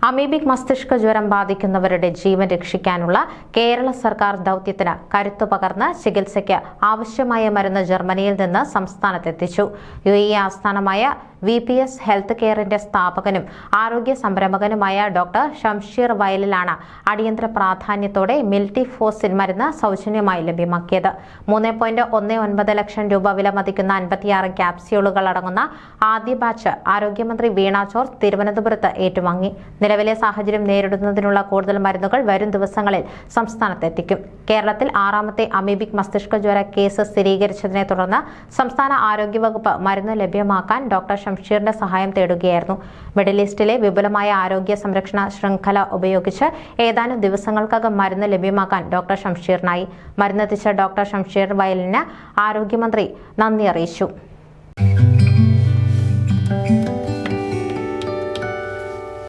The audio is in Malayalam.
അമീബിക് മസ്തിഷ്ക ജ്വരം ബാധിക്കുന്നവരുടെ ജീവൻ രക്ഷിക്കാനുള്ള കേരള സർക്കാർ ദൌത്യത്തിന് കരുത്തു പകർന്ന് ചികിത്സയ്ക്ക് ആവശ്യമായ മരുന്ന് ജർമ്മനിയിൽ നിന്ന് സംസ്ഥാനത്തെത്തിച്ചു. UAE ആസ്ഥാനമായ VPS ഹെൽത്ത് കെയറിന്റെ സ്ഥാപകനും ആരോഗ്യ സംരംഭകനുമായ ഡോക്ടർ ഷംഷീർ വയലിലാണ് അടിയന്തര പ്രാധാന്യത്തോടെ മിൽറ്റിഫോസിൻ മരുന്ന് സൗജന്യമായി ലഭ്യമാക്കിയത്. 3.19 ലക്ഷം രൂപ വില മതിക്കുന്ന 56 ക്യാപ്സ്യൂളുകൾ അടങ്ങുന്ന ആദ്യ ബാച്ച് ആരോഗ്യമന്ത്രി വീണ ജോർജ് തിരുവനന്തപുരത്ത് ഏറ്റുവാങ്ങി. നിലവിലെ സാഹചര്യം നേരിടുന്നതിനുള്ള കൂടുതൽ മരുന്നുകൾ വരും ദിവസങ്ങളിൽ സംസ്ഥാനത്തെത്തിക്കും. കേരളത്തിൽ 6ാമത്തെ അമീബിക് മസ്തിഷ്ക ജ്വര കേസ് സ്ഥിരീകരിച്ചതിനെ തുടർന്ന് സംസ്ഥാന ആരോഗ്യവകുപ്പ് മരുന്ന് ലഭ്യമാക്കാൻ ഡോക്ടർ ഷംഷീറിന്റെ സഹായം തേടുകയായിരുന്നു. മിഡിൽ ഈസ്റ്റിലെ വിപുലമായ ആരോഗ്യ സംരക്ഷണ ശൃംഖല ഉപയോഗിച്ച് ഏതാനും ദിവസങ്ങൾക്കകം മരുന്ന് ലഭ്യമാക്കാൻ ഡോക്ടർ ഷംഷീറിനായി. മരുന്നെത്തിച്ച ഡോക്ടർ ഷംഷീർ വയലിന് ആരോഗ്യമന്ത്രി നന്ദി അറിയിച്ചു.